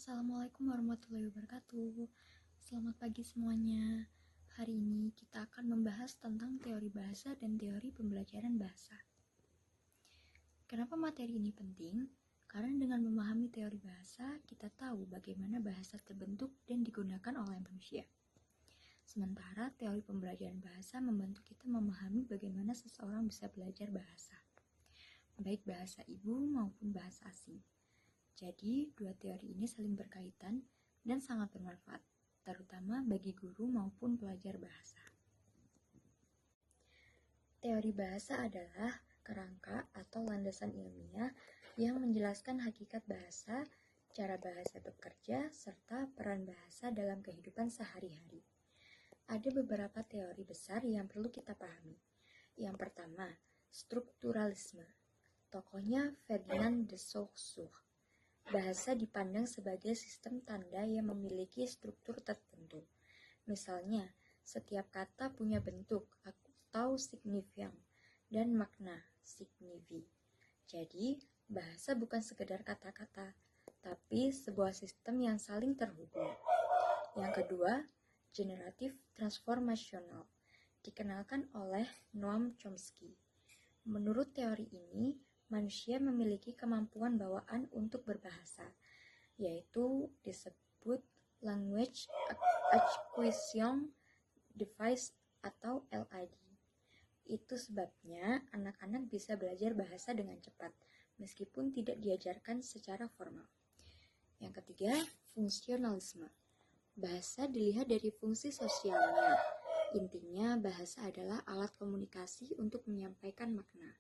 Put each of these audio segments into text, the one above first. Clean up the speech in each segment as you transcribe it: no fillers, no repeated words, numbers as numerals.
Assalamualaikum warahmatullahi wabarakatuh. Selamat pagi semuanya. Hari ini kita akan membahas tentang teori bahasa dan teori pembelajaran bahasa. Kenapa materi ini penting? Karena dengan memahami teori bahasa, kita tahu bagaimana bahasa terbentuk dan digunakan oleh manusia. Sementara teori pembelajaran bahasa membantu kita memahami bagaimana seseorang bisa belajar bahasa, baik bahasa ibu maupun bahasa asing. Jadi, dua teori ini saling berkaitan dan sangat bermanfaat, terutama bagi guru maupun pelajar bahasa. Teori bahasa adalah kerangka atau landasan ilmiah yang menjelaskan hakikat bahasa, cara bahasa bekerja, serta peran bahasa dalam kehidupan sehari-hari. Ada beberapa teori besar yang perlu kita pahami. Yang pertama, strukturalisme. Tokohnya Ferdinand de Saussure. Bahasa dipandang sebagai sistem tanda yang memiliki struktur tertentu. Misalnya, setiap kata punya bentuk atau signifian dan makna signifi. Jadi, bahasa bukan sekedar kata-kata, tapi sebuah sistem yang saling terhubung. Yang kedua, generatif transformasional, dikenalkan oleh Noam Chomsky. Menurut teori ini, manusia memiliki kemampuan bawaan untuk berbahasa, yaitu disebut Language Acquisition Device atau LAD. Itu sebabnya anak-anak bisa belajar bahasa dengan cepat, meskipun tidak diajarkan secara formal. Yang ketiga, fungsionalisme. Bahasa dilihat dari fungsi sosialnya. Intinya, bahasa adalah alat komunikasi untuk menyampaikan makna.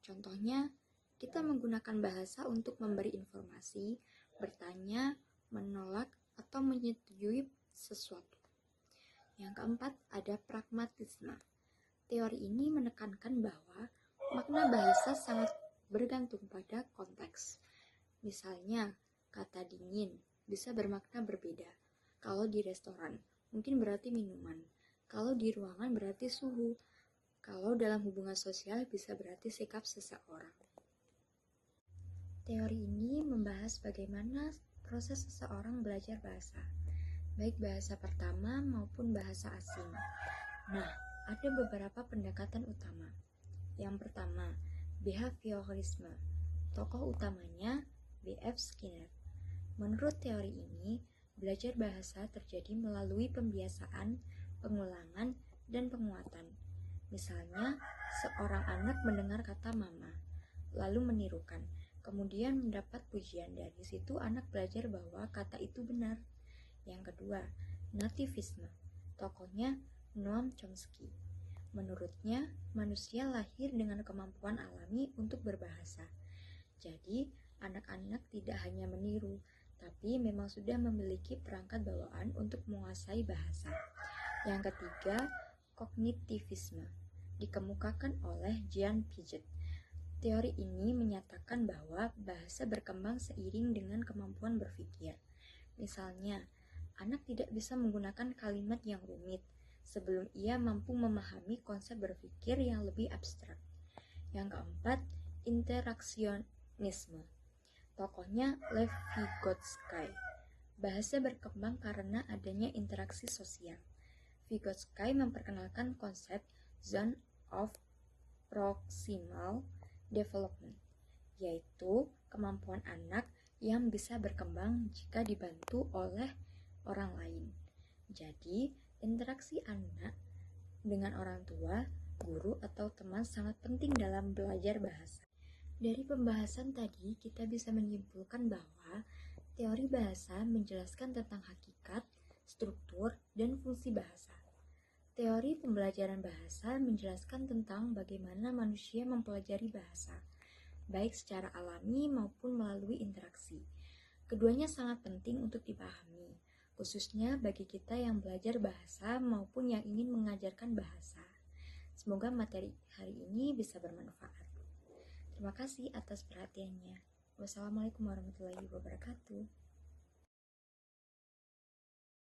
Contohnya, kita menggunakan bahasa untuk memberi informasi, bertanya, menolak, atau menyetujui sesuatu. Yang keempat, ada pragmatisme. Teori ini menekankan bahwa makna bahasa sangat bergantung pada konteks. Misalnya, kata dingin bisa bermakna berbeda. Kalau di restoran, mungkin berarti minuman. Kalau di ruangan berarti suhu. Kalau dalam hubungan sosial bisa berarti sikap seseorang. Teori ini membahas bagaimana proses seseorang belajar bahasa, baik bahasa pertama maupun bahasa asing. Nah, ada beberapa pendekatan utama. Yang pertama, behaviorisme. Tokoh utamanya B.F. Skinner. Menurut teori ini, belajar bahasa terjadi melalui pembiasaan, pengulangan, dan penguatan. Misalnya, seorang anak mendengar kata mama, lalu menirukan, kemudian mendapat pujian. Dari situ anak belajar bahwa kata itu benar. Yang kedua, nativisme. Tokohnya Noam Chomsky. Menurutnya, manusia lahir dengan kemampuan alami untuk berbahasa. Jadi, anak-anak tidak hanya meniru, tapi memang sudah memiliki perangkat bawaan untuk menguasai bahasa. Yang ketiga, kognitivisme, dikemukakan oleh Jean Piaget. Teori ini menyatakan bahwa bahasa berkembang seiring dengan kemampuan berpikir. Misalnya, anak tidak bisa menggunakan kalimat yang rumit sebelum ia mampu memahami konsep berpikir yang lebih abstrak. Yang keempat, interaksionisme. Tokohnya Lev Vygotsky. Bahasa berkembang karena adanya interaksi sosial. Vygotsky memperkenalkan konsep zone of proximal development, yaitu kemampuan anak yang bisa berkembang jika dibantu oleh orang lain. Jadi, interaksi anak dengan orang tua, guru, atau teman sangat penting dalam belajar bahasa. Dari pembahasan tadi, kita bisa menyimpulkan bahwa teori bahasa menjelaskan tentang hakikat, struktur, dan fungsi bahasa. Teori pembelajaran bahasa menjelaskan tentang bagaimana manusia mempelajari bahasa, baik secara alami maupun melalui interaksi. Keduanya sangat penting untuk dipahami, khususnya bagi kita yang belajar bahasa maupun yang ingin mengajarkan bahasa. Semoga materi hari ini bisa bermanfaat. Terima kasih atas perhatiannya. Wassalamualaikum warahmatullahi wabarakatuh.